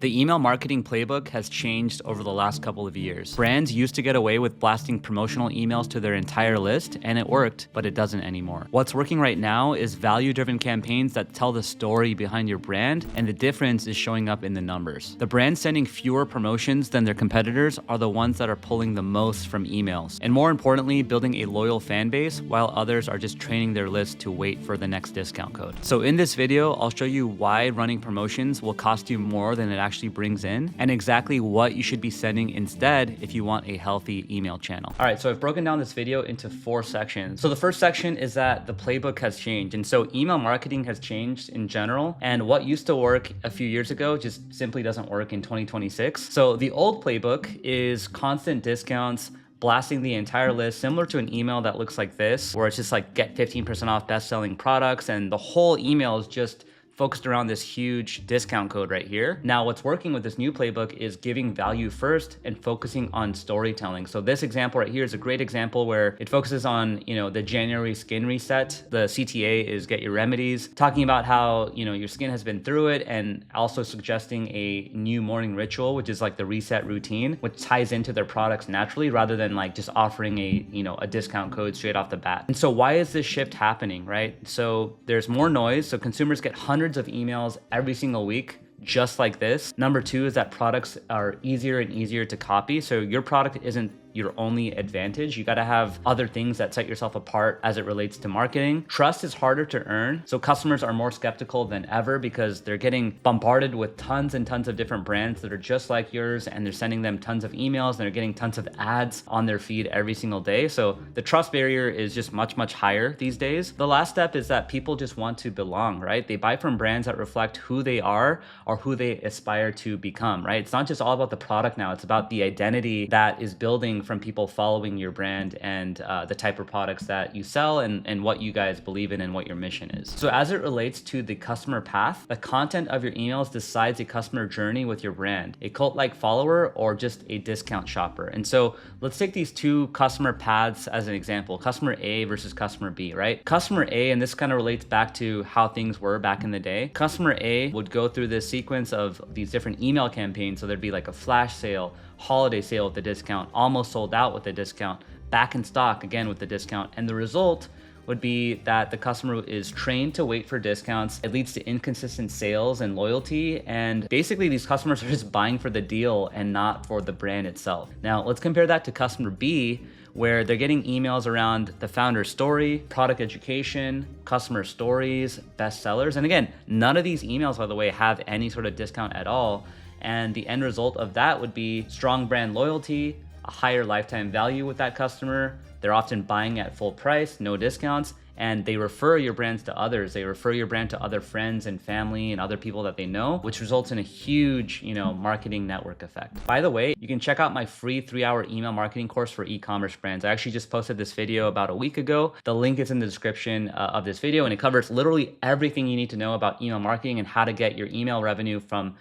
The email marketing playbook has changed over the last couple of years. Brands used to get away with blasting promotional emails to their entire list, and it worked, but it doesn't anymore. What's working right now is value-driven campaigns that tell the story behind your brand, and the difference is showing up in the numbers. The brands sending fewer promotions than their competitors are the ones that are pulling the most from emails, and more importantly, building a loyal fan base, while others are just training their list to wait for the next discount code. So in this video, I'll show you why running promotions will cost you more than it actually brings in, and exactly what you should be sending instead if you want a healthy email channel. All right, so I've broken down this video into 4 sections. So the first section is that the playbook has changed. And so email marketing has changed in general, and what used to work a few years ago just simply doesn't work in 2026. So the old playbook is constant discounts, blasting the entire list, similar to an email that looks like this, where it's just like get 15% off best-selling products, and the whole email is just focused around this huge discount code right here. Now, what's working with this new playbook is giving value first and focusing on storytelling. So this example right here is a great example where it focuses on, the January skin reset. The CTA is get your remedies, talking about how, your skin has been through it, and also suggesting a new morning ritual, which is like the reset routine, which ties into their products naturally rather than like just offering a discount code straight off the bat. And so why is this shift happening, right? So there's more noise. So consumers get hundreds of emails every single week just like this. Number 2 is that products are easier and easier to copy. So your product isn't your only advantage. You got to have other things that set yourself apart as it relates to marketing. Trust is harder to earn. So customers are more skeptical than ever because they're getting bombarded with tons and tons of different brands that are just like yours, and they're sending them tons of emails, and they're getting tons of ads on their feed every single day. So the trust barrier is just much, much higher these days. The last step is that people just want to belong, right? They buy from brands that reflect who they are or who they aspire to become, right? It's not just all about the product now. It's about the identity that is building from people following your brand and the type of products that you sell and what you guys believe in and what your mission is. So as it relates to the customer path, the content of your emails decides a customer journey with your brand, a cult-like follower or just a discount shopper. And so let's take these 2 customer paths as an example, customer A versus customer B, right? Customer A, and this kind of relates back to how things were back in the day. Customer A would go through this sequence of these different email campaigns. So there'd be like a flash sale, holiday sale with the discount, almost sold out with the discount, back in stock again with the discount. And the result would be that the customer is trained to wait for discounts. It leads to inconsistent sales and loyalty. And basically these customers are just buying for the deal and not for the brand itself. Now let's compare that to customer B, where they're getting emails around the founder's story, product education, customer stories, bestsellers. And again, none of these emails, by the way, have any sort of discount at all. And the end result of that would be strong brand loyalty, a higher lifetime value with that customer. They're often buying at full price, no discounts, and they refer your brands to others. They refer your brand to other friends and family and other people that they know, which results in a huge, marketing network effect. By the way, you can check out my free 3-hour email marketing course for e-commerce brands. I actually just posted this video about a week ago. The link is in the description of this video, and it covers literally everything you need to know about email marketing and how to get your email revenue from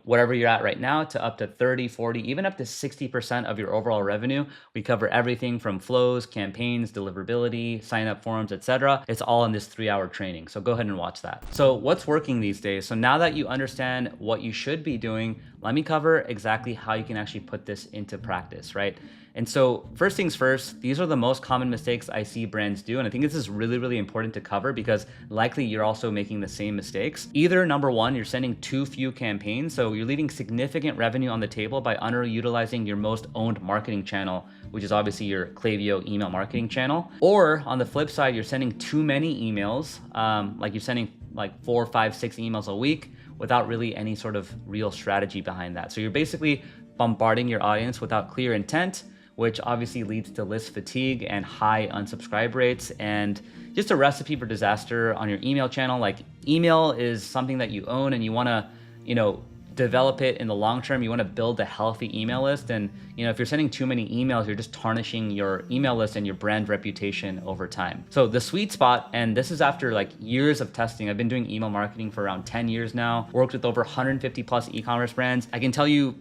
whatever you're at right now to up to 30, 40, even up to 60% of your overall revenue. We cover everything from flows, campaigns, deliverability, sign up forms, etc. It's all in this 3-hour training. So go ahead and watch that. So what's working these days? So now that you understand what you should be doing, let me cover exactly how you can actually put this into practice, right? And so first things first, these are the most common mistakes I see brands do. And I think this is really, really important to cover because likely you're also making the same mistakes. Either number 1, you're sending too few campaigns. So you're leaving significant revenue on the table by underutilizing your most owned marketing channel, which is obviously your Klaviyo email marketing channel. Or on the flip side, you're sending too many emails, like you're sending like 4, 5, 6 emails a week without really any sort of real strategy behind that. So you're basically bombarding your audience without clear intent, which obviously leads to list fatigue and high unsubscribe rates and just a recipe for disaster on your email channel. Like email is something that you own and you want to, develop it in the long term. You want to build a healthy email list. And, if you're sending too many emails, you're just tarnishing your email list and your brand reputation over time. So the sweet spot, and this is after like years of testing. I've been doing email marketing for around 10 years now, worked with over 150 plus e-commerce brands. I can tell you,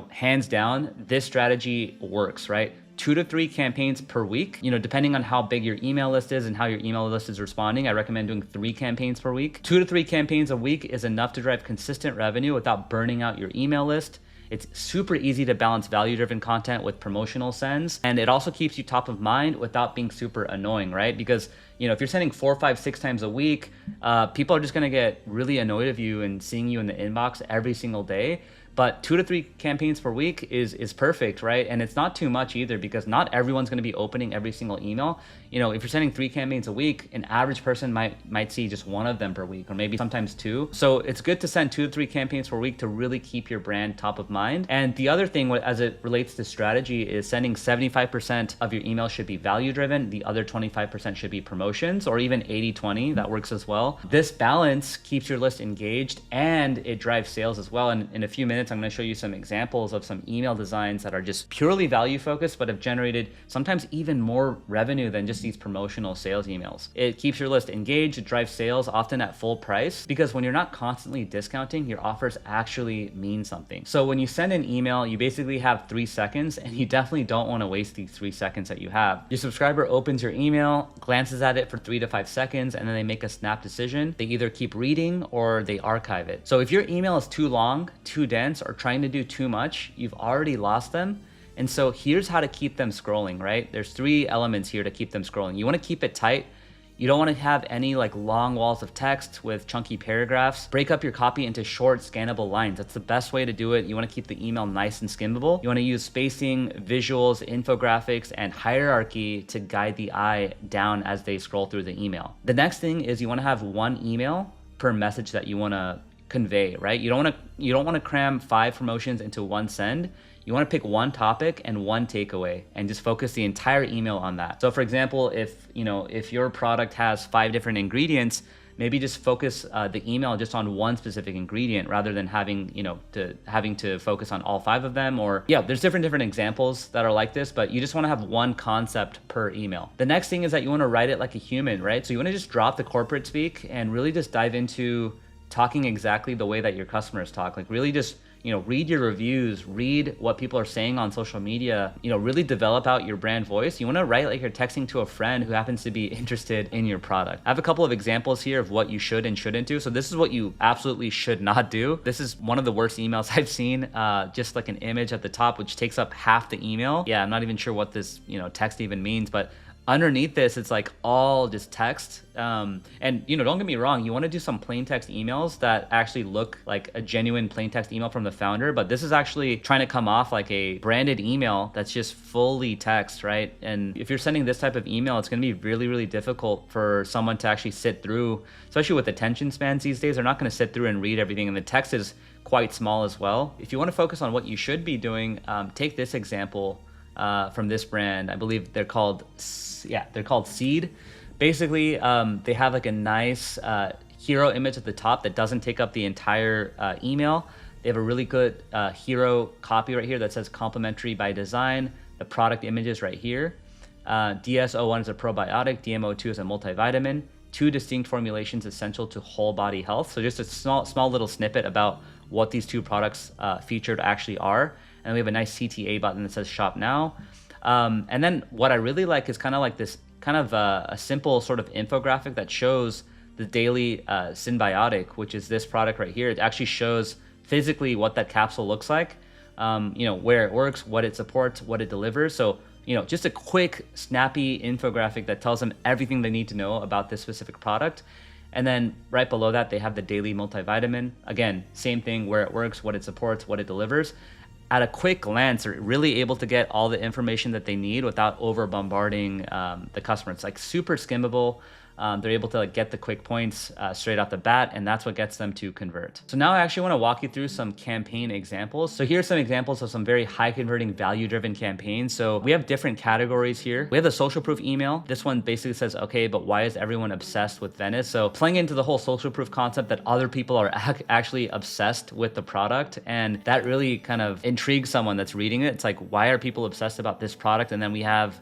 hands down, this strategy works, right? 2 to 3 campaigns per week. Depending on how big your email list is and how your email list is responding, I recommend doing 3 campaigns per week. 2 to 3 campaigns a week is enough to drive consistent revenue without burning out your email list. It's super easy to balance value-driven content with promotional sends. And it also keeps you top of mind without being super annoying, right? Because if you're sending 4, 5, 6 times a week, people are just gonna get really annoyed of you and seeing you in the inbox every single day. But 2 to 3 campaigns per week is perfect, right? And it's not too much either, because not everyone's gonna be opening every single email. If you're sending 3 campaigns a week, an average person might see just 1 of them per week, or maybe sometimes 2. So it's good to send 2 to 3 campaigns per week to really keep your brand top of mind. And the other thing, as it relates to strategy, is sending 75% of your email should be value driven. The other 25% should be promotions, or even 80-20, that works as well. This balance keeps your list engaged and it drives sales as well. And in a few minutes, I'm going to show you some examples of some email designs that are just purely value focused, but have generated sometimes even more revenue than just these promotional sales emails. It keeps your list engaged, it drives sales, often at full price, because when you're not constantly discounting, your offers actually mean something. So when you send an email, you basically have 3 seconds, and you definitely don't want to waste these 3 seconds that you have. Your subscriber opens your email, glances at it for 3 to 5 seconds, and then they make a snap decision. They either keep reading or they archive it. So if your email is too long, too dense, or trying to do too much, you've already lost them. And so here's how to keep them scrolling, right? There's 3 elements here to keep them scrolling. You want to keep it tight. You don't want to have any long walls of text with chunky paragraphs. Break up your copy into short, scannable lines. That's the best way to do it. You want to keep the email nice and skimmable. You want to use spacing, visuals, infographics, and hierarchy to guide the eye down as they scroll through the email. The next thing is you want to have 1 email per message that you want to convey, right? You don't want to cram 5 promotions into 1 send. You want to pick 1 topic and 1 takeaway and just focus the entire email on that. So for example, if your product has 5 different ingredients, maybe just focus the email just on 1 specific ingredient rather than having to focus on all 5 of them. Or there's different examples that are like this, but you just want to have 1 concept per email. The next thing is that you want to write it like a human, right? So you want to just drop the corporate speak and really just dive into talking exactly the way that your customers talk. Really just read your reviews, read what people are saying on social media, really develop out your brand voice. You want to write like you're texting to a friend who happens to be interested in your product. I have a couple of examples here of what you should and shouldn't do. So this is what you absolutely should not do. This is one of the worst emails I've seen, just like an image at the top, which takes up half the email. Yeah, I'm not even sure what this, text even means, but underneath this, it's all just text. And don't get me wrong, you want to do some plain text emails that actually look like a genuine plain text email from the founder, but this is actually trying to come off like a branded email that's just fully text, right? And if you're sending this type of email, it's going to be really, really difficult for someone to actually sit through, especially with attention spans these days. They're not going to sit through and read everything, and the text is quite small as well. If you want to focus on what you should be doing, take this example from this brand. I believe they're called Seed. Basically, they have like a nice hero image at the top that doesn't take up the entire email. They have a really good hero copy right here that says complimentary by design. The product image is right here. DS01 is a probiotic. DMO2 is a multivitamin. 2 distinct formulations essential to whole body health. So just a small little snippet about what these 2 products featured actually are. And we have a nice CTA button that says shop now. And then what I really like is a simple sort of infographic that shows the daily symbiotic, which is this product right here. It actually shows physically what that capsule looks like, where it works, what it supports, what it delivers. So, just a quick, snappy infographic that tells them everything they need to know about this specific product. And then right below that, they have the daily multivitamin. Again, same thing, where it works, what it supports, what it delivers. At a quick glance, they're really able to get all the information that they need without over bombarding the customer. It's super skimmable. They're able to get the quick points straight off the bat, and that's what gets them to convert. So now I actually want to walk you through some campaign examples. So here's some examples of some very high converting value driven campaigns. So we have different categories here. We have the social proof email. This one basically says, okay, but why is everyone obsessed with Venice? So playing into the whole social proof concept that other people are actually obsessed with the product. And that really kind of intrigues someone that's reading it. It's why are people obsessed about this product? And then we have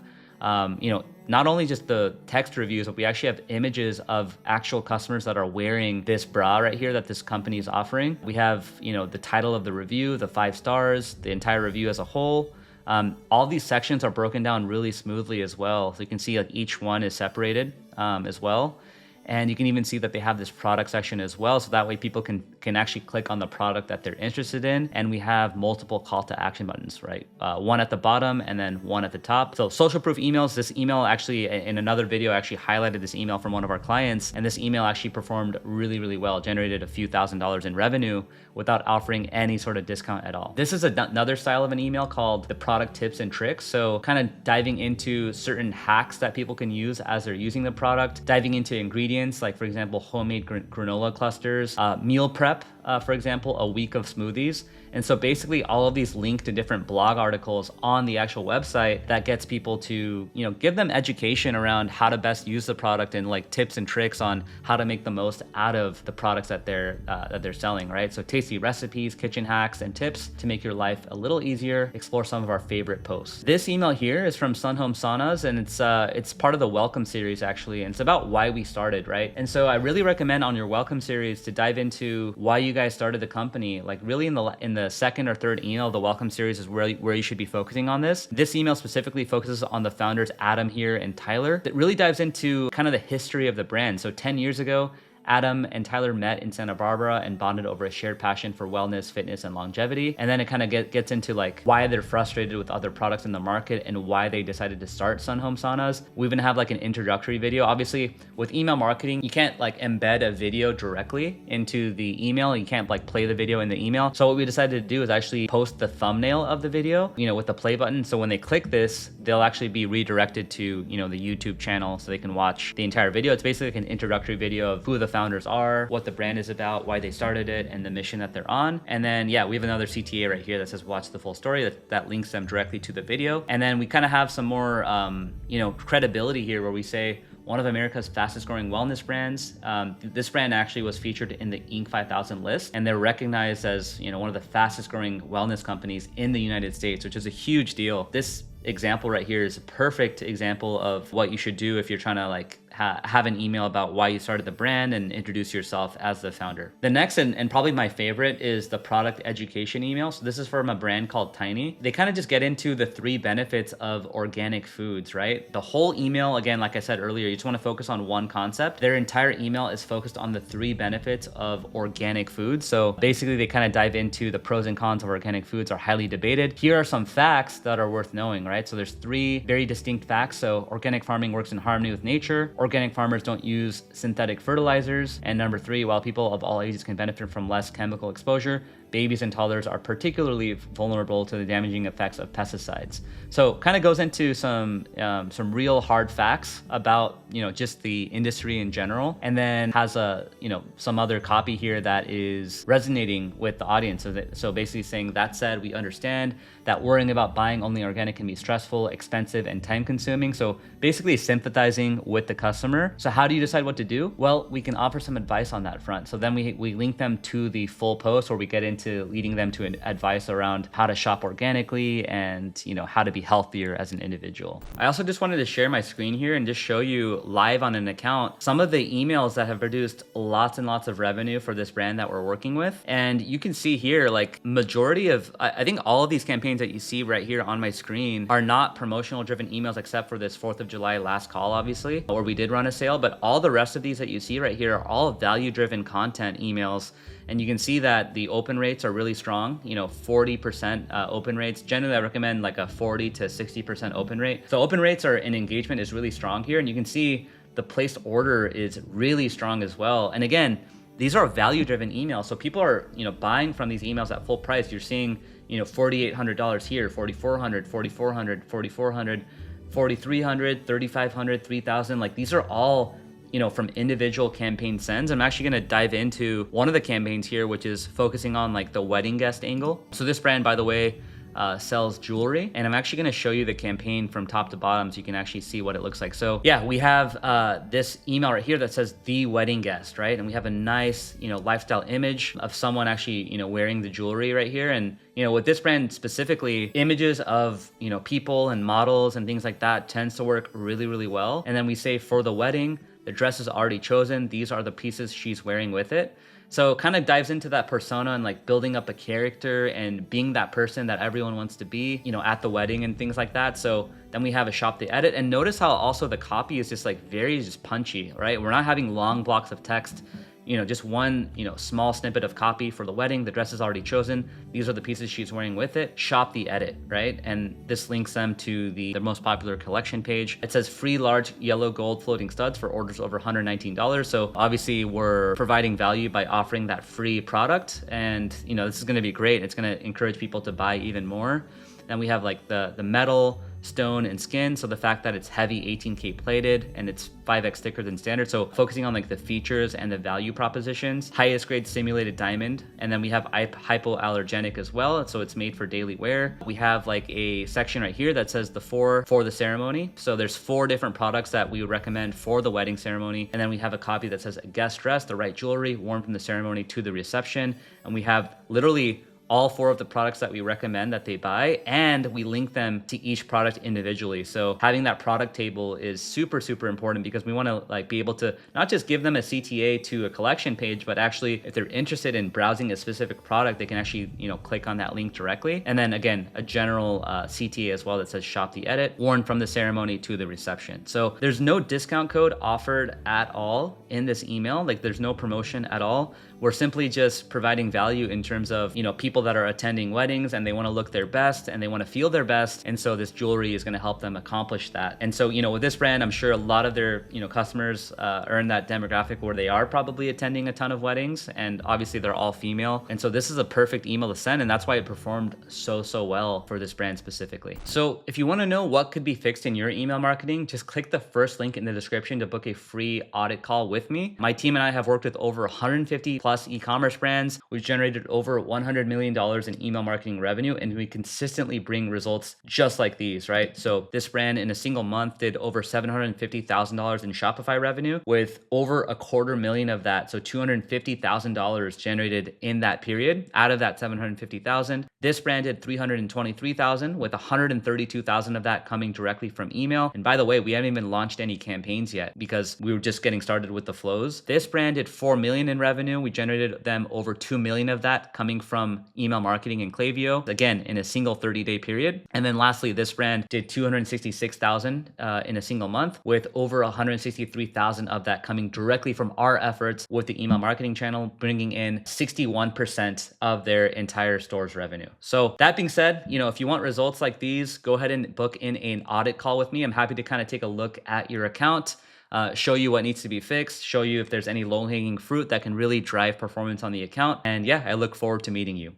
not only just the text reviews, but we actually have images of actual customers that are wearing this bra right here that this company is offering. We have, the title of the review, the 5 stars, the entire review as a whole. All these sections are broken down really smoothly as well. So you can see like each one is separated as well. And you can even see that they have this product section as well. So that way people can actually click on the product that they're interested in. And we have multiple call to action buttons, right? One at the bottom and then one at the top. So social proof emails, this email actually in another video, I actually highlighted this email from one of our clients. And this email actually performed really, really well, generated a few $1,000s in revenue without offering any sort of discount at all. This is another style of an email called the product tips and tricks. So kind of diving into certain hacks that people can use as they're using the product, diving into ingredients, like for example, homemade granola clusters, meal prep, for example, a week of smoothies. And so basically all of these link to different blog articles on the actual website that gets people to, give them education around how to best use the product and like tips and tricks on how to make the most out of the products that they're selling, right? So tasty recipes, kitchen hacks, and tips to make your life a little easier. Explore some of our favorite posts. This email here is from Sun Home Saunas, and it's part of the welcome series actually, and it's about why we started, right? And so I really recommend on your welcome series to dive into why you guys started the company. Like really in the second or third email of the welcome series is where you should be focusing on this. This email specifically focuses on the founders, Adam here and Tyler. It really dives into kind of the history of the brand. So 10 years ago, Adam and Tyler met in Santa Barbara and bonded over a shared passion for wellness, fitness, and longevity. And then it kind of gets into like why they're frustrated with other products in the market and why they decided to start Sun Home Saunas. We even have like an introductory video. Obviously, with email marketing, you can't like embed a video directly into the email. You can't like play the video in the email. So what we decided to do is actually post the thumbnail of the video, with the play button. So when they click this, they'll actually be redirected to, the YouTube channel so they can watch the entire video. It's basically like an introductory video of who the founders are, what the brand is about, why they started it, and the mission that they're on. And then, we have another CTA right here that says watch the full story that links them directly to the video. And then we kind of have some more, credibility here where we say, one of America's fastest growing wellness brands. This brand actually was featured in the Inc. 5000 list, and they're recognized as, one of the fastest growing wellness companies in the United States, which is a huge deal. This example right here is a perfect example of what you should do if you're trying to like have an email about why you started the brand and introduce yourself as the founder. The next and probably my favorite is the product education email. So this is from a brand called Tiny. They kind of just get into the 3 benefits of organic foods, right? The whole email, again, like I said earlier, you just want to focus on one concept. Their entire email is focused on the 3 benefits of organic foods. So basically they kind of dive into the pros and cons of organic foods are highly debated. Here are some facts that are worth knowing, right? So there's 3 very distinct facts. So organic farming works in harmony with nature. Organic farmers don't use synthetic fertilizers. And number 3, while people of all ages can benefit from less chemical exposure, babies and toddlers are particularly vulnerable to the damaging effects of pesticides. So kind of goes into some real hard facts about, just the industry in general, and then has some other copy here that is resonating with the audience. So basically saying, that said, we understand that worrying about buying only organic can be stressful, expensive, and time consuming. So basically sympathizing with the customer. So how do you decide what to do? Well, we can offer some advice on that front. So then we link them to the full post where we get into leading them to advice around how to shop organically and how to be healthier as an individual. I also just wanted to share my screen here and just show you live on an account some of the emails that have produced lots and lots of revenue for this brand that we're working with. And you can see here, like majority of, I think all of these campaigns that you see right here on my screen are not promotional driven emails, except for this 4th of July last call, obviously, where we did run a sale. But all the rest of these that you see right here are all value driven content emails. And you can see that the open rates are really strong, 40% open rates. Generally, I recommend like a 40 to 60% open rate. So open rates and engagement is really strong here. And you can see the placed order is really strong as well. And again, these are value-driven emails. So people are, buying from these emails at full price. You're seeing, $4,800 here, $4,400, $4,400, $4,400, $4,300, $3,500, $3,000. Like these are all, from individual campaign sends. I'm actually going to dive into one of the campaigns here, which is focusing on like the wedding guest angle. So this brand, by the way, sells jewelry, and I'm actually going to show you the campaign from top to bottom so you can actually see what it looks like. So yeah, we have this email right here that says the wedding guest, right? And we have a nice, lifestyle image of someone actually, wearing the jewelry right here. And with this brand specifically, images of, people and models and things like that tends to work really, really well. And then we say for the wedding, the dress is already chosen. These are the pieces she's wearing with it. So it kind of dives into that persona and like building up a character and being that person that everyone wants to be, at the wedding and things like that. So then we have a shop the edit, and notice how also the copy is just like very just punchy, right? We're not having long blocks of text. Just one, small snippet of copy for the wedding. The dress is already chosen. These are the pieces she's wearing with it. Shop the edit, right? And this links them to the most popular collection page. It says free large yellow gold floating studs for orders over $119. So obviously we're providing value by offering that free product. And, this is going to be great. It's going to encourage people to buy even more. Then we have like the metal, stone, and skin. So the fact that it's heavy 18K plated and it's 5x thicker than standard. So focusing on like the features and the value propositions. Highest grade simulated diamond. And then we have hypoallergenic as well. So it's made for daily wear. We have like a section right here that says the 4 for the ceremony. So there's 4 different products that we would recommend for the wedding ceremony. And then we have a copy that says a guest dress, the right jewelry, worn from the ceremony to the reception. And we have literally all 4 of the products that we recommend that they buy, and we link them to each product individually. So having that product table is super, super important because we want to like be able to not just give them a CTA to a collection page, but actually if they're interested in browsing a specific product, they can actually, click on that link directly. And then again, a general CTA as well that says shop the edit, worn from the ceremony to the reception. So there's no discount code offered at all in this email. Like there's no promotion at all. We're simply just providing value in terms of, people that are attending weddings and they want to look their best and they want to feel their best. And so this jewelry is going to help them accomplish that. And so, with this brand, I'm sure a lot of their, customers are in that demographic where they are probably attending a ton of weddings, and obviously they're all female. And so this is a perfect email to send, and that's why it performed so well for this brand specifically. So if you want to know what could be fixed in your email marketing, just click the first link in the description to book a free audit call with me. My team and I have worked with over 150 plus e-commerce brands. We've generated over $100 million in email marketing revenue, and we consistently bring results just like these, right? So this brand in a single month did over $750,000 in Shopify revenue, with over $250,000 of that, so $250,000 generated in that period out of that $750,000. This brand did $323,000, with $132,000 of that coming directly from email. And by the way, we haven't even launched any campaigns yet because we were just getting started with the flows. This brand did $4 million in revenue. We generated them over $2 million of that coming from email marketing and Klaviyo, again, in a single 30-day period. And then lastly, this brand did $266,000 in a single month, with over $163,000 of that coming directly from our efforts with the email marketing channel, bringing in 61% of their entire store's revenue. So that being said, if you want results like these, go ahead and book in an audit call with me. I'm happy to kind of take a look at your account, show you what needs to be fixed, show you if there's any low-hanging fruit that can really drive performance on the account. And yeah, I look forward to meeting you.